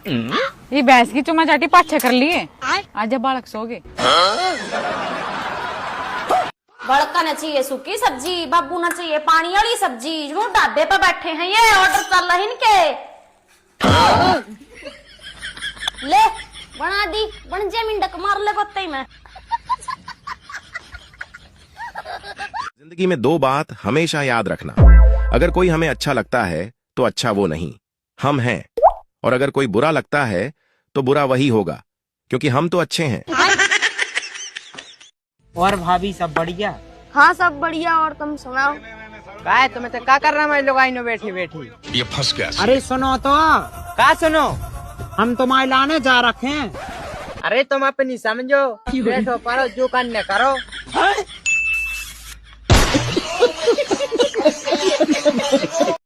ये भैंस की चुमा चाटी पाछे कर लिए। आज बालक सोगे। बड़का न चाहिए सूखी सब्जी, बाबू न चाहिए पानी वाली सब्जी। जो ढाबे पे बैठे हैं ये ऑर्डर चल रहे इनके। ले बना दी, बन जा मिंडक मार ले कुत्ते में। जिंदगी में दो बात हमेशा याद रखना। अगर कोई हमें अच्छा लगता है तो अच्छा वो नहीं, हम हैं। और अगर कोई बुरा लगता है तो बुरा वही होगा, क्योंकि हम तो अच्छे हैं। और भाभी सब बढ़िया? हाँ सब बढ़िया। और तुम सुनाओ? काय तुम्हें तो क्या कर रहा है लोग आईनो बैठी बैठी? ये फंस गया। अरे सुनो तो। क्या सुनो? हम तुम्हारे लाने जा रखे हैं। अरे तुम अपनी समझो, बैठो पढ़ो जो करने करो।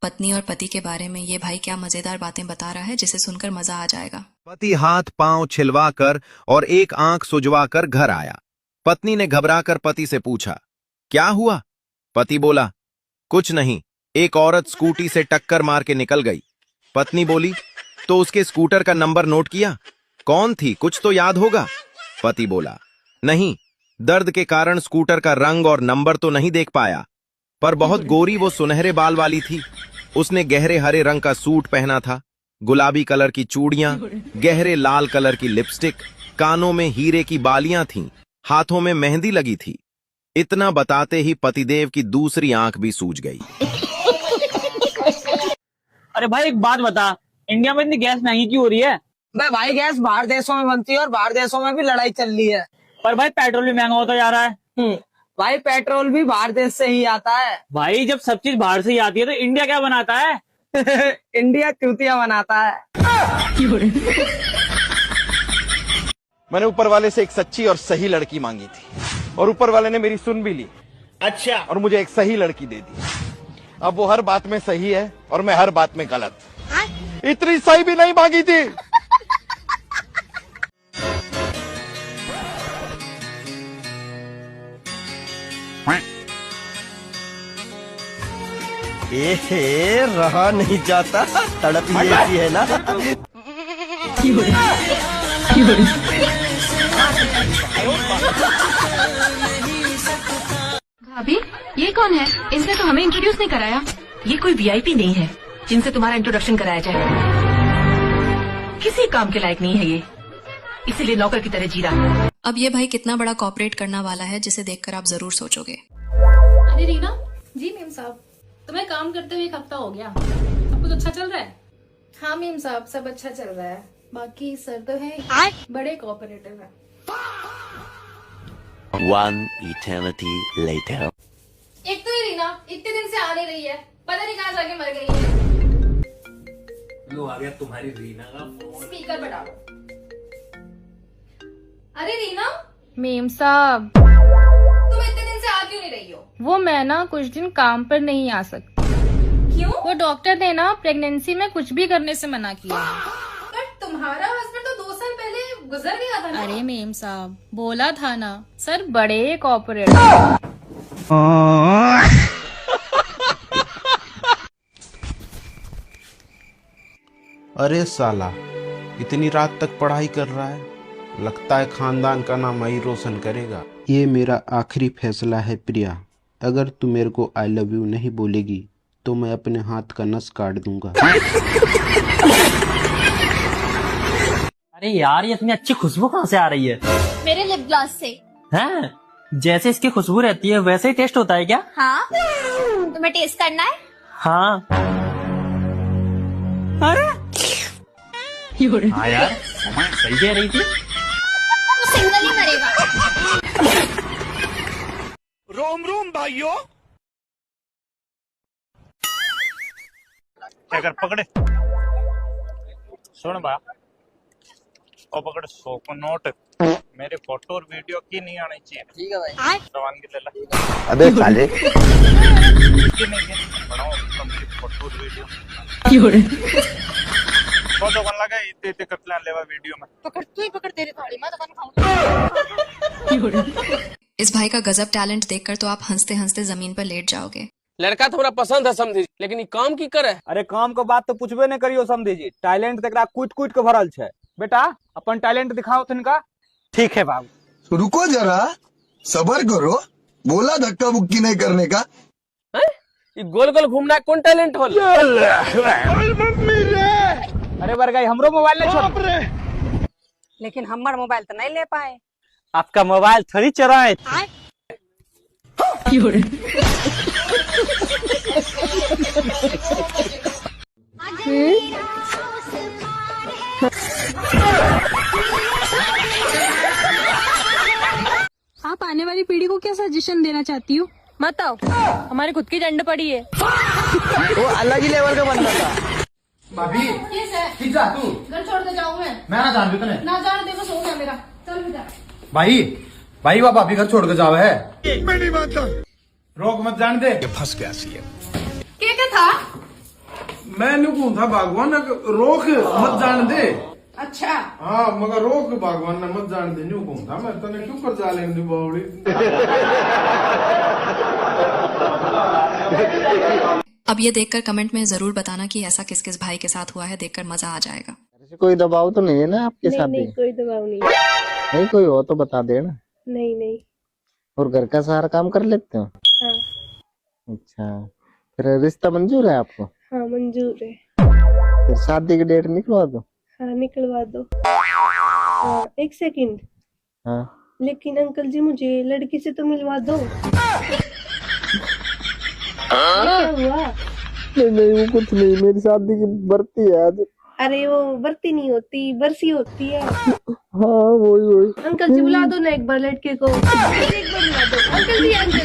पत्नी और पति के बारे में ये भाई क्या मजेदार बातें बता रहा है जिसे सुनकर मजा आ जाएगा। पति हाथ पांव छिलवाकर और एक आंख सुजवाकर घर आया। पत्नी ने घबराकर पति से पूछा, क्या हुआ? पति बोला, कुछ नहीं, एक औरत स्कूटी से टक्कर मार के निकल गई। पत्नी बोली, तो उसके स्कूटर का नंबर नोट किया? कौन थी, कुछ तो याद होगा। पति बोला, नहीं, दर्द के कारण स्कूटर का रंग और नंबर तो नहीं देख पाया, पर बहुत गोरी वो सुनहरे बाल वाली थी। उसने गहरे हरे रंग का सूट पहना था, गुलाबी कलर की चूड़ियां, गहरे लाल कलर की लिपस्टिक, कानों में हीरे की बालियां थीं, हाथों में मेहंदी लगी थी। इतना बताते ही पतिदेव की दूसरी आंख भी सूज गई। अरे भाई एक बात बता, इंडिया में इतनी गैस महंगी क्यों हो रही है? भाई गैस बाहर देशों में बनती है और बाहर देशों में भी लड़ाई चल रही है। पर भाई पेट्रोल भी महंगा होता जा रहा है। भाई पेट्रोल भी बाहर देश से ही आता है। भाई जब सब चीज बाहर से ही आती है तो इंडिया क्या बनाता है? इंडिया चूतिया बनाता है। मैंने ऊपर वाले से एक सच्ची और सही लड़की मांगी थी और ऊपर वाले ने मेरी सुन भी ली। अच्छा। और मुझे एक सही लड़की दे दी। अब वो हर बात में सही है और मैं हर बात में गलत। इतनी सही भी नहीं मांगी थी। रहा नहीं जाता, तड़प ही ऐसी है ना। भाभी ये कौन है? इसने तो हमें इंट्रोड्यूस नहीं कराया। ये कोई वीआईपी नहीं है जिनसे तुम्हारा इंट्रोडक्शन कराया जाए। किसी काम के लायक नहीं है ये, इसीलिए नौकर की तरह जी रहा है। अब ये भाई कितना बड़ा कॉपरेट करना वाला है जिसे देखकर आप जरूर सोचोगे। अरे रीना जी। मेम साहब, तुम्हें काम करते हुए एक हफ्ता हो गया, सब कुछ अच्छा चल रहा है? हाँ मेम साहब, सब अच्छा चल रहा है। बाकी सर तो है बड़े कोऑपरेटिव है। One eternity later. एक तो ये रीना इतने दिन से आ नहीं रही है, पता नहीं कहाँ जाके मर गई है। लो आ गया तुम्हारी रीना का फोन। स्पीकर बढ़ा लो। अरे रीना। मेम साहब, तुम इतने दिन से आ क्यों नहीं रही हो? वो मैं ना कुछ दिन काम पर नहीं आ सकती। क्यों? वो डॉक्टर ने ना प्रेगनेंसी में कुछ भी करने से मना किया। पर तुम्हारा हस्बैंड तो 2 साल पहले गुजर गया था ना? अरे मेम साहब, बोला था ना सर, बड़े कॉर्पोरेट। अरे साला, इतनी रात तक पढ़ाई कर रहा है, लगता है खानदान का नाम ही रोशन करेगा। ये मेरा आखिरी फैसला है प्रिया, अगर तू मेरे को आई लव यू नहीं बोलेगी तो मैं अपने हाथ का नस काट दूंगा। अरे यार ये इतनी अच्छी खुशबू कहाँ से आ रही है? मेरे लिप ग्लॉस से। हैं? जैसे इसकी खुशबू रहती है वैसे ही टेस्ट होता है क्या? हाँ, तुम्हें टेस्ट करना है? हाँ। अरे हाँ यार, सही कह रही थी। तो सिंगल ही मरेगा। रोम रोम भाइयों। क्या कर पकड़े? सुन बा, और पकड़ 100 को नोट। मेरे फोटो और वीडियो की नहीं आनी चाहिए। ठीक है भाई। रवानगी ले ला। अबे साले। बनाओ फोटो और वीडियो। फोटो बन लगा इतने कतला लेवा वीडियो में। पकड़ तू ही पकड़, तेरी थाली में तो इस भाई का गजब टैलेंट देखकर तो आप हंसते हंसते जमीन पर लेट जाओगे। लड़का थोड़ा पसंद है समझी, लेकिन काम की करे। अरे काम को बात तो पूछबे नहीं करियो समझी जी, टैलेंट तक कूट कूट के भरल छे। बेटा अपन टैलेंट दिखाओ तिनका। ठीक है बाबू। रुको जरा, सबर करो, बोला धक्का मुक्की नहीं करने का। ये गोल गोल घूमना कौन टैलेंट हो? अरे बरगाई हमरो मोबाइल नहीं छोड़। लेकिन हमार मोबाइल तो नहीं ले पाए। आपका मोबाइल थोड़ी चुराए। आप आने वाली पीढ़ी को क्या सजेशन देना चाहती हो? बताओ। हमारी खुद की जंड पड़ी है। वो अलग ही लेवल का बंदा था। भाभी ठीक जा तू। घर छोड़ के जाऊँ मैं ना जान भी ना जान देखो सो गया मेरा। चल बेटा। भाई वो भाभी घर छोड़ के जावे है। मैं नहीं मानता। रोक मत जान दे। फंस गया सीएम। क्या था? मैं नुकूं था भगवान रोक मत जान दे। अच्छा हाँ मगर रोक भगवान ने मत जान दे नुकूं था। मैं तने क्यों कर जा लेंगे बावड़ी। अब ये देखकर कमेंट में जरूर बताना कि ऐसा किस किस भाई के साथ हुआ है, देखकर मजा आ जाएगा। कोई दबाव तो नहीं है ना आपके साथ? नहीं कोई दबाव नहीं। नहीं कोई हो तो बता देना। नहीं। और घर का सारा काम कर लेते हो? हाँ। अच्छा, फिर रिश्ता मंजूर है आपको? हाँ मंजूर है। फिर शादी की डेट निकलवा दो। हाँ निकलवा दो। एक सेकंड। हाँ लेकिन अंकल जी मुझे लड़की से तो मिलवा दो। क्या हुआ? नहीं वो कुछ नहीं, मेरी शादी की बरती है आज। अरे वो बरती नहीं होती, बरसी होती है। हाँ वही। अंकल जी बुला दो ना एक बार लड़के को। एक बार बुला दो अंकल जी। अंकल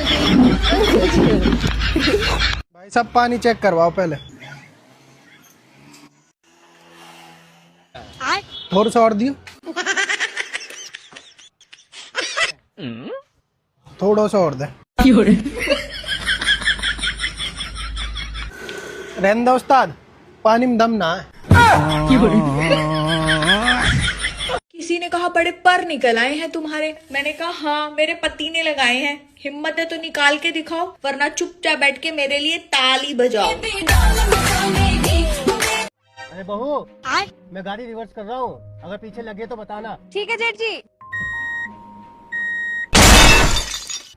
जी भाई सब पानी चेक करवाओ पहले। थोड़ा सा और दियो। थोड़ा सा और दे। रहने दो उस्ताद, पानी में दम ना है। किसी ने कहा बड़े पर निकल आए हैं तुम्हारे। मैंने कहा हाँ मेरे पति ने लगाए हैं। हिम्मत है तो निकाल के दिखाओ, वरना चुपचाप बैठ के मेरे लिए ताली बजाओ। अरे बहू मैं गाड़ी रिवर्स कर रहा हूँ, अगर पीछे लगे तो बताना। ठीक है जेठ जी।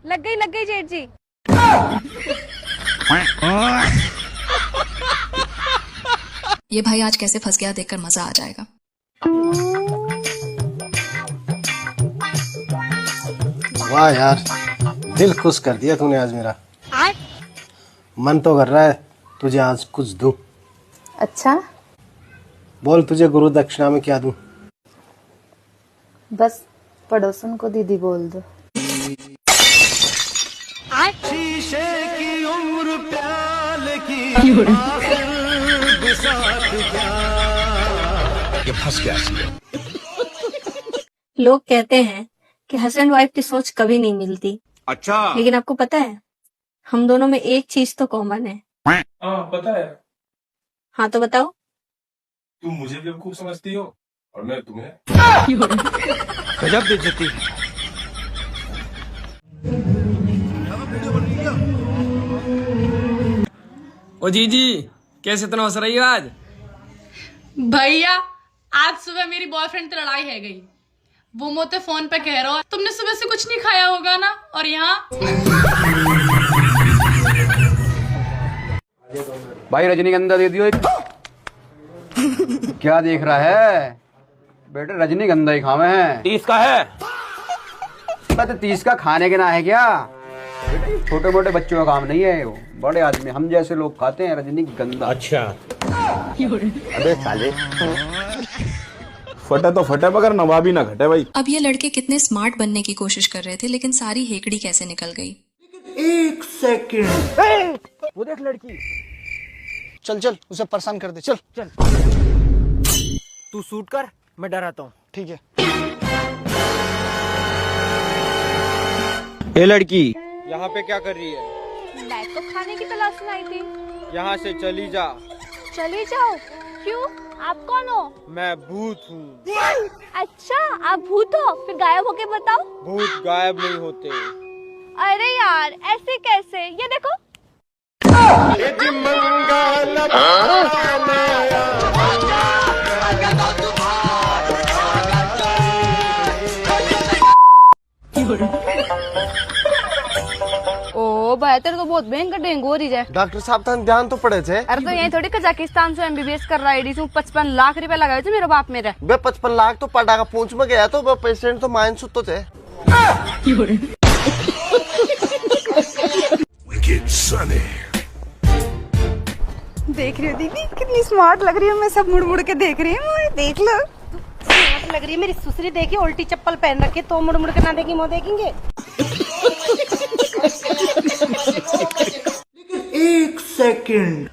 लग गई जेठ जी। ये भाई आज कैसे फंस गया, देखकर मजा आ जाएगा। वाह यार, दिल खुश कर दिया तूने आज मेरा। मन तो कर रहा है तुझे आज कुछ दूं। अच्छा बोल तुझे गुरु दक्षिणा में क्या दूं? बस पड़ोसन को दीदी बोल दो। शीशे की उम्र प्याल की ये फंस गया सीएम। लोग कहते हैं कि हस्बैंड वाइफ की सोच कभी नहीं मिलती। अच्छा लेकिन आपको पता है हम दोनों में एक चीज तो कॉमन है। पता है। हाँ तो बताओ। तुम मुझे बेवकूफ समझती हो और मैं तुम्हें। गजब बेइज्जती। ओ जीजी कैसे इतना हंस रही हो आज? भैया आज सुबह मेरी बॉयफ्रेंड से लड़ाई है गई। वो मुझे फोन पे कह रहा है तुमने सुबह से कुछ नहीं खाया होगा ना, और यहाँ भाई रजनीगंधा दे दियो एक। क्या देख रहा है बेटे, रजनीगंधा ही खावे हैं। 30 का है। तो 30 का खाने के ना है क्या? छोटे मोटे बच्चों का काम नहीं है, वो बड़े आदमी हम जैसे लोग खाते हैं रजनीगंधा। अच्छा अबे साले फटे तो फटे मगर नवाबी ना घटे भाई। अब ये लड़के कितने स्मार्ट बनने की कोशिश कर रहे थे, लेकिन सारी हेकड़ी कैसे निकल गई। एक सेकंड, वो देख लड़की। चल चल उसे परेशान कर दे। चल चल तू शूट कर, मैं डराता हूँ। ठीक है। ये लड़की यहाँ पे क्या कर रही है? मैं तो खाने की तलाश में आई थी। यहाँ से चली जा। चली जाओ? क्यों? आप कौन हो? मैं भूत हूँ। अच्छा आप भूत हो? फिर गायब होके बताओ। भूत गायब नहीं होते। अरे यार ऐसे कैसे? ये देखो। ओ भाई तेरे तो बहुत भयंकर डेंगू हो रही है। डॉक्टर साहब तन ध्यान तो पड़े थे। अरे तो यही थोड़ी कजाकिस्तान से एमबीबीएस कर रहा है 55 लाख रुपए लगाए थे मेरे बाप मेरे। बे 55 लाख तो पटाखा पूंछ में गया तो पेशेंट तो माइन सुतो थे। देख रही हो दीदी कितनी स्मार्ट लग रही है। मैं सब मुड़ मुड़ के देख रही हूँ। देख लो स्मार्ट लग रही है। मेरी सुसरी देखी उल्टी चप्पल पहन रखी तो मुड़ मुड़ के ना देखेंगे वो देखेंगे। एक सेकंड,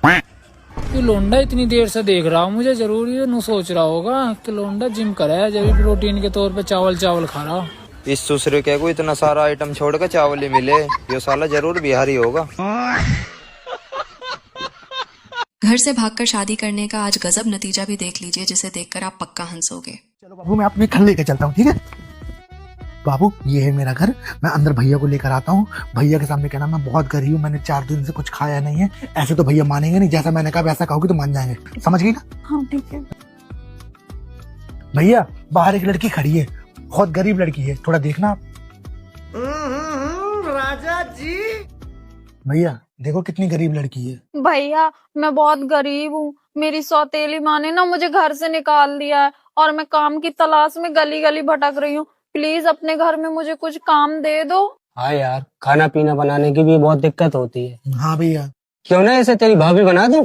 ये लोंडा इतनी देर से देख रहा हूँ, मुझे जरूरी है, सोच रहा होगा कि लोंडा जिम करा है, जब भी प्रोटीन के तौर पे चावल खा रहा। इस दूसरे के को इतना सारा आइटम छोड़ कर चावल ही मिले, ये साला जरूर बिहारी होगा। घर से भागकर शादी करने का आज गजब नतीजा भी देख लीजिए, जिसे देखकर आप पक्का हंसोगे। चलो बाबू मैं अपने घर लेके चलता हूँ, ठीक है बाबू? ये है मेरा घर, मैं अंदर भैया को लेकर आता हूँ। भैया के सामने कहना मैं बहुत गरीब हूँ, मैंने 4 दिन से कुछ खाया नहीं है। ऐसे तो भैया मानेंगे नहीं, जैसा मैंने कहा वैसा कहोगे तो मान जाएंगे। समझ गई ना? हाँ ठीक है। भैया बाहर एक लड़की खड़ी है, बहुत गरीब लड़की है, थोड़ा देखना आप। राजा जी। भैया देखो कितनी गरीब लड़की है। भैया मैं बहुत गरीब हूँ, मेरी सौतेली माँ ने ना मुझे घर से निकाल दिया है और मैं काम की तलाश में गली गली भटक रही हूँ। प्लीज अपने घर में मुझे कुछ काम दे दो। हाँ यार, खाना पीना बनाने की भी बहुत दिक्कत होती है। हाँ भैया। क्यों ना ऐसे तेरी भाभी बना दूं?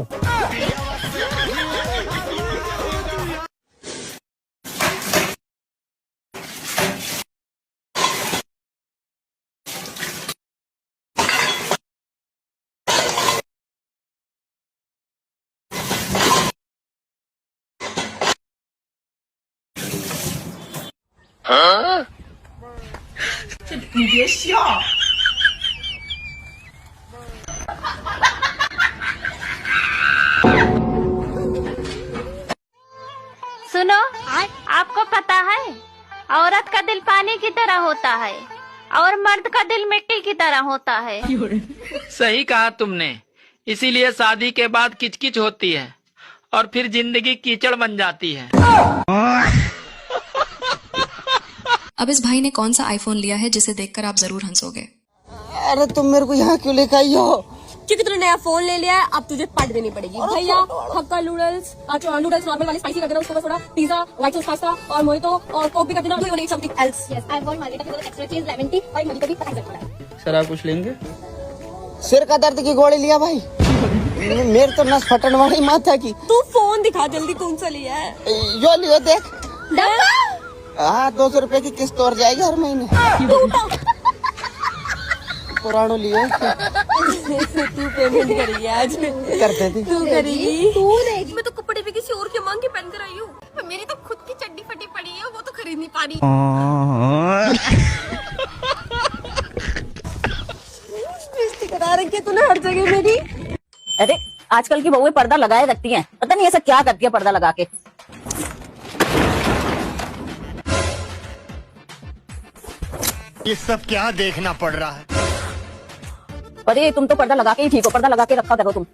你别笑。सुनो, आपको पता है औरत का दिल पानी की तरह होता है और मर्द का दिल मिट्टी की तरह होता है। सही कहा तुमने, इसीलिए शादी के बाद किचकिच होती है और फिर जिंदगी कीचड़ बन जाती है। अब इस भाई ने कौन सा आईफोन लिया है जिसे देखकर आप जरूर हंसोगे। अरे तुम मेरे को यहाँ क्यों लेकर आई हो? क्योंकि तूने नया फोन ले लिया है, अब तुझे पार्टी देनी पड़ेगी। भैया हक्का नूडल्स नॉर्मल वाले स्पाइसी कर देना, उसको थोड़ा पिज्जा, व्हाइट सॉस पास्ता और मोहितो और कोक भी कर देना। Do you need something else? Yes I want margherita with extra चीज, लेमन टी और मुझे कभी पता चलता। सर आप कुछ लेंगे? सिर का दर्द की गोली लिया भाई? मेरे तो नस फटन वाली माथा की। तू फोन दिखा जल्दी, कौन सा लिया है? यो लियो देख। हाँ 200 रुपए की किस्त और जाएगी हर महीने। पुरानो लियो। तू पेमेंट करेगी आज? करते थे। तू करेगी? तू देख, मैं तो कपड़े भी किसी और के मांग के पहन कर आई हूँ। मेरी तो खुद की चड्डी फटी पड़ी है, वो तो खरीद नहीं पा रही। बेइज्जती करा रखी है तूने हर जगह मेरी। अरे आजकल की बहुएं पर्दा लगाए रखती हैं, पता नहीं ऐसा क्या करती है पर्दा लगा के। ये सब क्या देखना पड़ रहा है? अरे तुम तो पर्दा लगा के ही ठीक हो, पर्दा लगा के रखा करो तुम।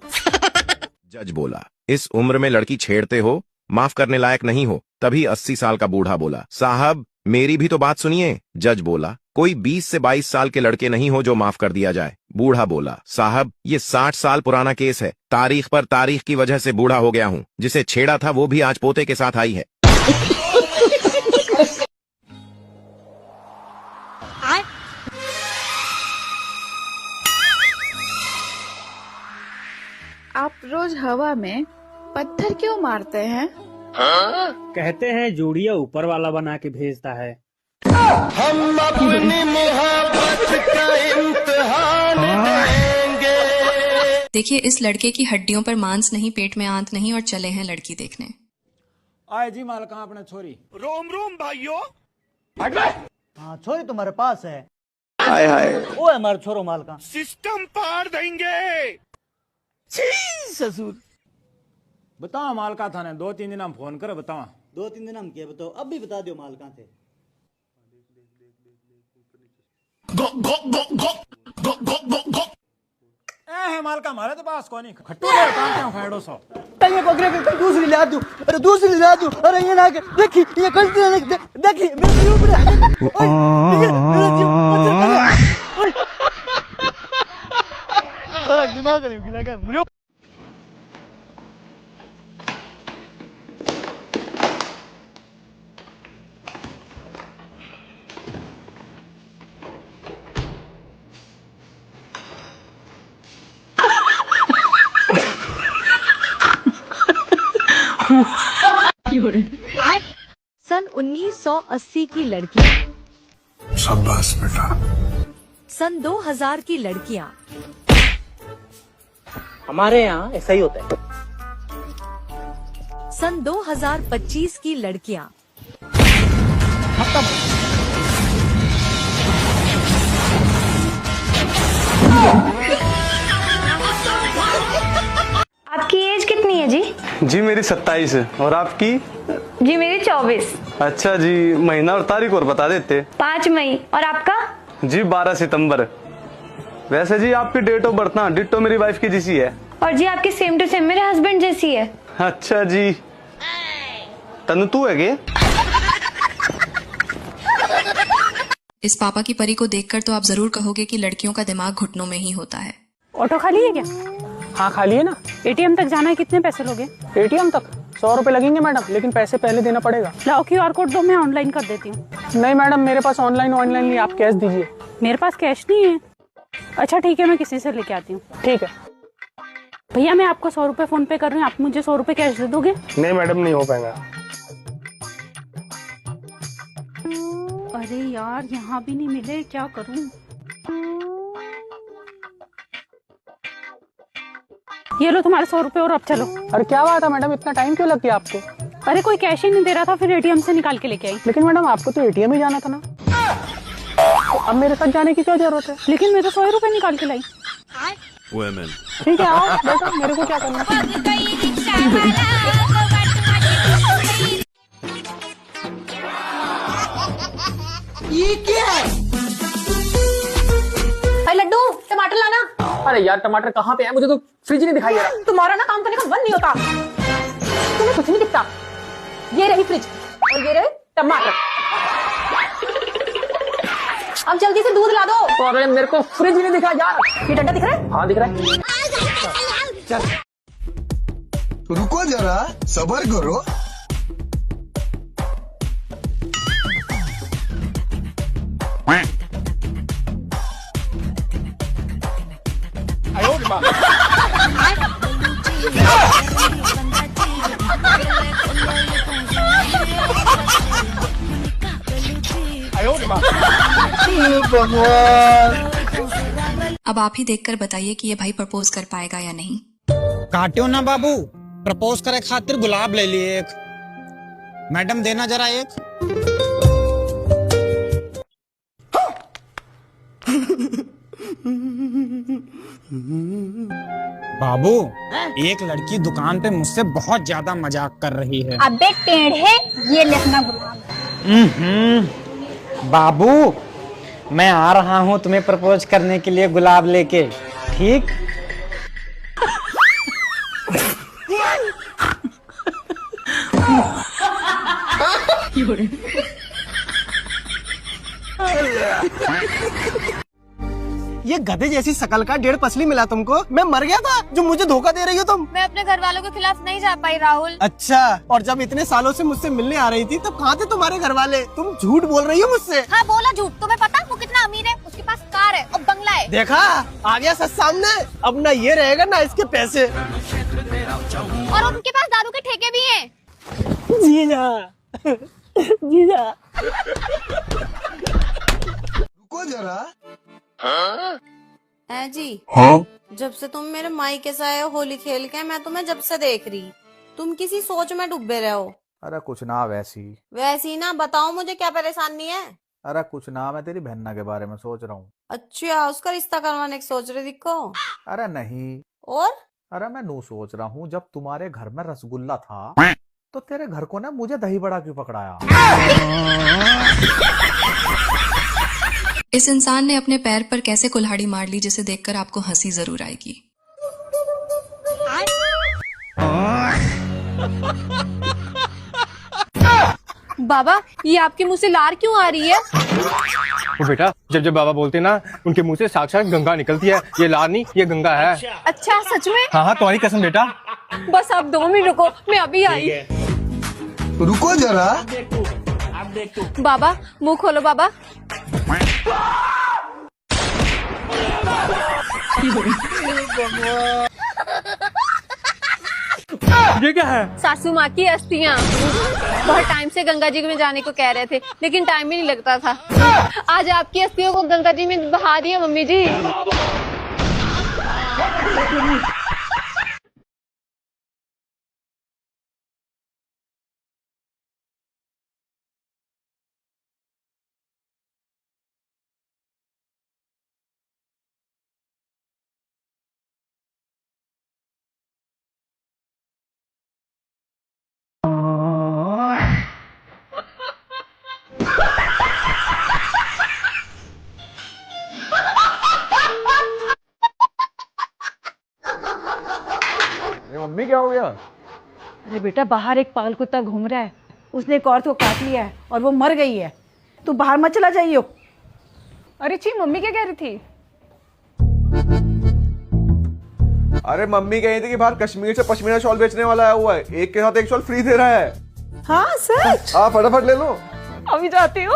जज बोला, इस उम्र में लड़की छेड़ते हो, माफ करने लायक नहीं हो। तभी 80 साल का बूढ़ा बोला, साहब मेरी भी तो बात सुनिए। जज बोला, कोई 20 से 22 साल के लड़के नहीं हो जो माफ कर दिया जाए। बूढ़ा बोला, साहब ये 60 साल पुराना केस है, तारीख पर तारीख की वजह से बूढ़ा हो गया हूँ। जिसे छेड़ा था वो भी आज पोते के साथ आई है। आप रोज हवा में पत्थर क्यों मारते हैं? कहते हैं जोड़िया ऊपर वाला बना के भेजता है। हम अपनी मोहब्बत का इम्तिहान देंगे। देखिए इस लड़के की हड्डियों पर मांस नहीं, पेट में आंत नहीं और चले हैं लड़की देखने। आए जी मालका अपने छोरी। रोम रोम भाइयों। हाँ छोरी तुम्हारे पास है। हाय हाय। वो है हमारे छोरो मालका। सिस्टम पार देंगे। ससुर बताओ मालका थाने 2-3 दिन हम फोन करे बताओ। 2-3 दिन हम क्या बताओ, अब भी बता दियो मालका थे। है माल का हमारे तो पास कौन नहीं खट्टू ले कांटे हो फेड़ो सो तंगे पकड़े फिर दूसरी ला दूं, अरे दूसरी ला दूं, अरे ये ना देखी ये गलती है, देखी मेरे ऊपर दिमाग नहीं गिला कर मुझे। सन 1980 की लड़की, शाबाश बेटा। सन 2000 की लड़कियां, हमारे यहाँ ऐसा ही होता है। सन 2025 की लड़कियां, आपकी एज कितनी है जी? जी मेरी 27 है। और आपकी? जी मेरी 24। अच्छा जी, महीना और तारीख और बता देते। 5 मई। और आपका? जी 12 सितंबर। वैसे जी आपकी डेट ऑफ बर्थ ना डिट्टो मेरी वाइफ की जैसी है। और जी आपकी सेम टू सेम मेरे हस्बैंड जैसी है। अच्छा जी, तनु तू है क्या? इस पापा की परी को देखकर तो आप जरूर कहोगे कि लड़कियों का दिमाग घुटनों में ही होता है। ऑटो खाली है क्या? हाँ खाली है ना। एटीएम तक जाना है, कितने पैसे लोगे? एटीएम तक 100 रुपए लगेंगे मैडम, लेकिन पैसे पहले देना पड़ेगा। लाओ QR कोड दो, मैं ऑनलाइन कर देती हूँ। नहीं मैडम, मेरे पास ऑनलाइन नहीं, आप कैश दीजिए। मेरे पास कैश नहीं है। अच्छा ठीक है, मैं किसी से लेके आती हूँ। ठीक है भैया, मैं आपको 100 रुपए फोन पे कर रही हूँ, आप मुझे 100 रुपए कैश दे दोगे? नहीं मैडम, नहीं हो पाएगा। अरे यार, यहाँ भी नहीं मिले, क्या करूँ? ये लो तुम्हारे 100 रुपए, और अब चलो। अरे क्या बात है मैडम, इतना टाइम क्यों लग गया आपको? अरे कोई कैश ही नहीं दे रहा था, फिर एटीएम से निकाल के लेके आई। लेकिन मैडम आपको तो एटीएम ही जाना था ना, तो अब मेरे साथ जाने की क्या जरूरत है? लेकिन मैं तो 100 रुपए निकाल के लाई। ठीक है आओ बैठो, मेरे को क्या करना। ये क्या है? भाई लड्डू, टमाटर लाना। अरे यार टमाटर कहाँ पे है, मुझे तो फ्रिज नहीं दिखाई दे रहा। तुम्हारा ना काम करने का मन नहीं होता, तुम्हें कुछ नहीं दिखता। ये रही फ्रिज और ये रहे टमाटर। अब जल्दी से दूध ला दो। अरे मेरे को फ्रिज नहीं दिखा यार। ये डंडा दिख रहा है? हाँ दिख रहा है। रुको जरा, सब्र करो। अब आप ही देखकर बताइए कि ये भाई प्रपोज कर पाएगा या नहीं। काटियो ना बाबू, प्रपोज करे खातिर गुलाब ले लिए एक। मैडम देना जरा एक। बाबू, एक लड़की दुकान पे मुझसे बहुत ज्यादा मजाक कर रही है। अबे टेढ़े, ये लिखना गुलाब। बाबू, मैं आ रहा हूँ तुम्हें प्रपोज करने के लिए गुलाब लेके, ठीक? ये गधे जैसी शकल का 1.5 पसली मिला तुमको, मैं मर गया था जो मुझे धोखा दे रही हो तुम। मैं अपने घर वालों के खिलाफ नहीं जा पाई राहुल। अच्छा, और जब इतने सालों से मुझसे मिलने आ रही थी तब कहाँ थे तुम्हारे घर वाले? तुम झूठ बोल रही हो मुझसे। हाँ बोला झूठ। तुम्हें पता वो कितना अमीर है? उसके पास कार है और बंगला है। देखा, आ गया सच सामने। अब ना ये रहेगा ना इसके पैसे। और उनके पास दारू के ठेके भी हैं। जीजा, जीजा। रुको जरा। है जी। हाँ? जब से तुम मेरे मायके से आए हो होली खेल के, मैं तुम्हें जब से देख रही, तुम किसी सोच में डूबे रहे हो। अरे कुछ ना, वैसी वैसी ना, बताओ मुझे क्या परेशानी है? अरे कुछ ना, मैं तेरी बहना के बारे में सोच रहा हूँ। अच्छा, उसका रिश्ता करवाने की सोच रही दिखो। अरे नहीं। और? अरे मैं नू सोच रहा हूँ, जब तुम्हारे घर में रसगुल्ला था तो तेरे घर को ना मुझे दही बड़ा क्यों पकड़ाया? इस इंसान ने अपने पैर पर कैसे कुल्हाड़ी मार ली जिसे देखकर आपको हंसी जरूर आएगी। बाबा, ये आपके मुंह से लार क्यों आ रही है? वो बेटा, जब जब बाबा बोलते ना उनके मुंह से साक्षात गंगा निकलती है। ये लार नहीं, ये गंगा है। अच्छा, सच में? हाँ हाँ, तुम्हारी कसम बेटा। बस आप 2 मिनट रुको, मैं अभी आई। रुको जरा। बाबा, मुंह खोलो बाबा। ये क्या है? सासू माँ की अस्थियाँ। बहुत टाइम से गंगा जी में जाने को कह रहे थे, लेकिन टाइम ही नहीं लगता था। आज आपकी अस्थियों को गंगा जी में बहा दिया मम्मी जी। मम्मी क्या हो गया? अरे बेटा, बाहर एक पागल कुत्ता घूम रहा है। उसने एक औरत को काट लिया है और वो मर गई है। तू बाहर मत चला जाइयो। अरे छी, मम्मी क्या कह रही थी? अरे मम्मी कह रही थी कि बाहर कश्मीर से पश्मीना शॉल बेचने वाला आया हुआ है, एक के साथ एक शॉल फ्री दे रहा है। हाँ सच? हाँ, फटाफट ले लो। अभी जाती हूँ।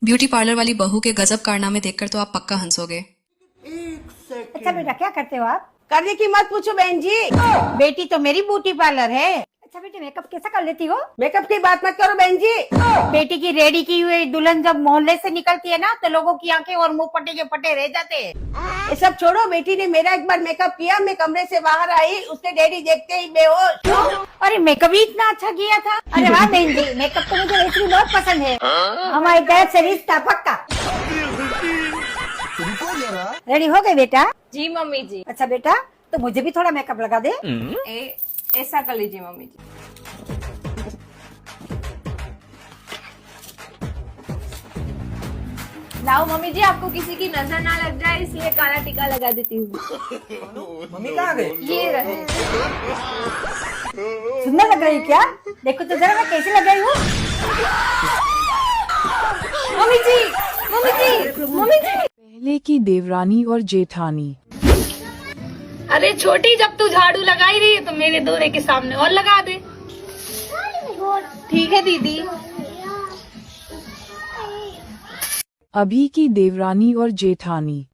ब्यूटी पार्लर वाली बहू के गजब कारनामे देखकर तो आप पक्का हंसोगे। अच्छा बेटा, क्या करते हो आप? करने की मत पूछो बहन जी, बेटी तो मेरी ब्यूटी पार्लर है। अच्छा बेटे, मेकअप कैसा कर लेती हो? मेकअप की बात मत करो बहन जी। बेटी की रेडी की हुई दुल्हन जब मोहल्ले से निकलती है ना, तो लोगों की आंखें और मुंह पट्टे के पट्टे रह जाते हैं। ये सब छोड़ो, बेटी ने मेरा एक बार मेकअप किया, मैं कमरे से बाहर आई, उसने डैडी देखते ही बेहोश। अरे मेकअप ही इतना अच्छा किया था। अरे वाह बहन जी, मेकअप तो मुझे वैसे भी बहुत पसंद है। हमारे तरफ से रिश्ता पक्का। रेडी हो गए बेटा? जी मम्मी जी। अच्छा बेटा, तो मुझे भी थोड़ा मेकअप लगा दे। ऐसा कर लीजिए मम्मी जी। लाओ मम्मी जी, आपको किसी की नजर ना लग जाए इसलिए काला टीका लगा देती हूँ। मम्मी कहाँ गए? ये रहे। सुंदर लग रही क्या? देखो तो जरा मैं कैसे लग रही हूँ। मम्मी जी, मम्मी जी, मम्मी जी। पहले की देवरानी और जेठानी। अरे छोटी, जब तू झाड़ू लगा ही रही है तो मेरे दोरे के सामने और लगा दे। ठीक है दीदी। अभी की देवरानी और जेठानी।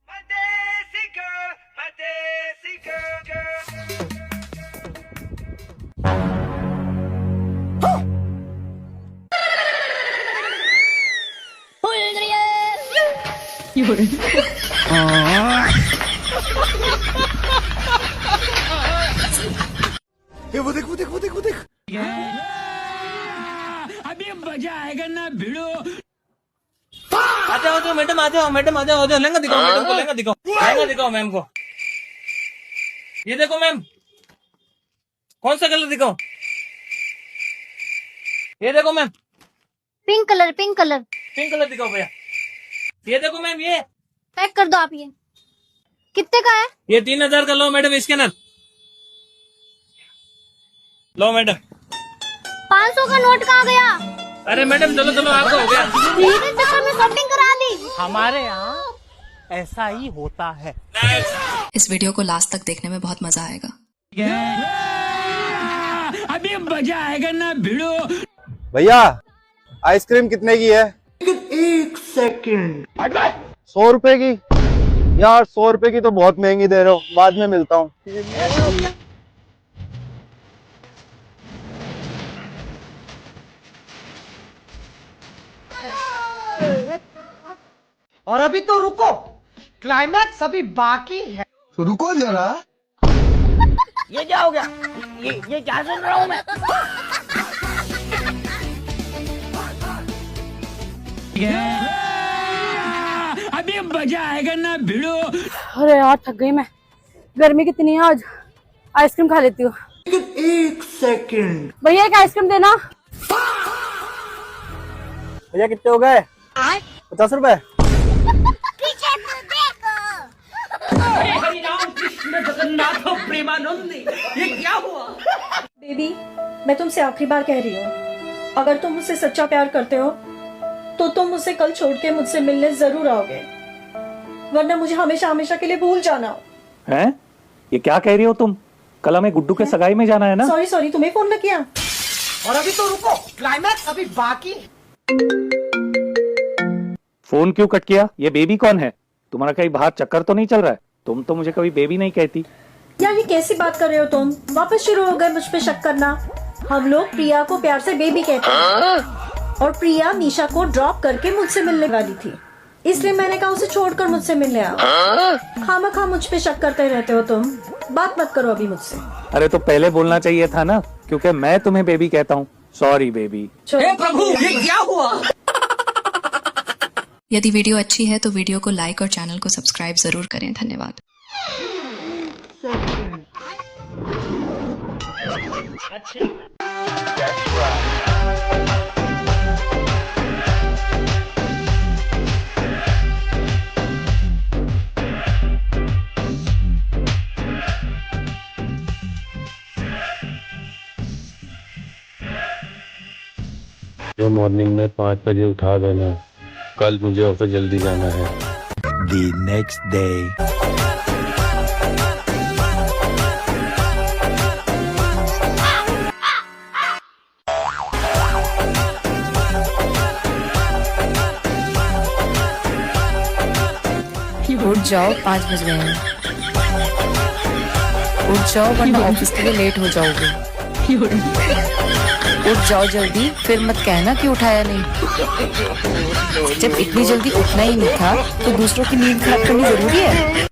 वो देख, वो देख, वो देख, वो देख। अभी मजा आएगा ना भिड़ो। आ जाओ मैडम, आ जाओ मैडम, आ जाओ। लहंगा दिखाओ मैडम को, लहंगा दिखाओ, लहंगा दिखाओ मैम को। ये देखो मैम, कौन सा कलर दिखाओ? ये देखो ma'am, pink colour, pink colour. Pink colour दिखाओ भैया। ये देखो मैम, ये पैक कर दो आप। ये कितने का है? ये 3000 का। लो मैडम स्कैनर, लो मैडम। 500 का नोट कहाँ गया? अरे मैडम चलो चलो, आपका हो गया। मेरे चक्कर में शॉपिंग करा दी। हमारे यहाँ ऐसा ही होता है। इस वीडियो को लास्ट तक देखने में बहुत मजा आएगा। अभी मजा आएगा ना भिड़ो। भैया, आइसक्रीम कितने की है? 1 सेकंड। 100 रुपए की? यार 100 रुपए की तो बहुत महंगी दे रहे हो, बाद में मिलता हूँ। और अभी तो रुको, क्लाइमैक्स अभी बाकी है। रुको जरा। ये क्या हो गया? ये क्या सुन रहा हूँ मैं? अभी अभी मजा आएगा ना भिड़ो। अरे यार थक गई मैं, गर्मी कितनी है आज, आइसक्रीम खा लेती हूँ। 1 सेकंड। भैया एक आइसक्रीम देना। भैया कितने हो गए? 50 रुपए। ये क्या हुआ? बेबी, मैं तुमसे आखिरी बार कह रही हूँ, अगर तुम मुझसे सच्चा प्यार करते हो तो तुम मुझसे कल छोड़ के मुझसे मिलने जरूर आओगे, वरना मुझे हमेशा हमेशा के लिए भूल जाना। हैं? ये क्या कह रही हो तुम? कल हमें गुड्डू के सगाई में जाना है ना? सॉरी सॉरी, तुम्हें फोन न किया। और अभी तो रुको, क्लाइमैक्स अभी बाकी। फोन क्यों कट किया? ये बेबी कौन है? तुम्हारा कहीं बाहर चक्कर तो नहीं चल रहा है? तुम तो मुझे कभी बेबी नहीं कहती। यार ये कैसी बात कर रहे हो तुम? वापस शुरू हो गए मुझ पे शक करना। हम लोग प्रिया को प्यार से बेबी कहते हैं और प्रिया निशा को ड्रॉप करके मुझसे मिलने वाली थी, इसलिए मैंने कहा उसे छोड़कर मुझसे मिलने आओ। खामखा मुझ पे शक करते रहते हो तुम, बात मत करो अभी मुझसे। अरे तो पहले बोलना चाहिए था ना, क्योंकि मैं तुम्हें बेबी कहता हूँ। Sorry baby. हे प्रभु, ये क्या हुआ? यदि वीडियो अच्छी है तो वीडियो को लाइक और चैनल को सब्सक्राइब जरूर करें। धन्यवाद। जो मॉर्निंग में 5 बजे उठा देना, कल मुझे ऑफिस जल्दी जाना है। The next day. उठ जाओ, 5 बज गए हैं। उठ जाओ वरना ऑफिस के लिए लेट हो जाओगे। उठ जाओ जल्दी, फिर मत कहना कि उठाया नहीं। जब इतनी जल्दी उठना ही नहीं था तो दूसरों की नींद खराब करनी जरूरी है?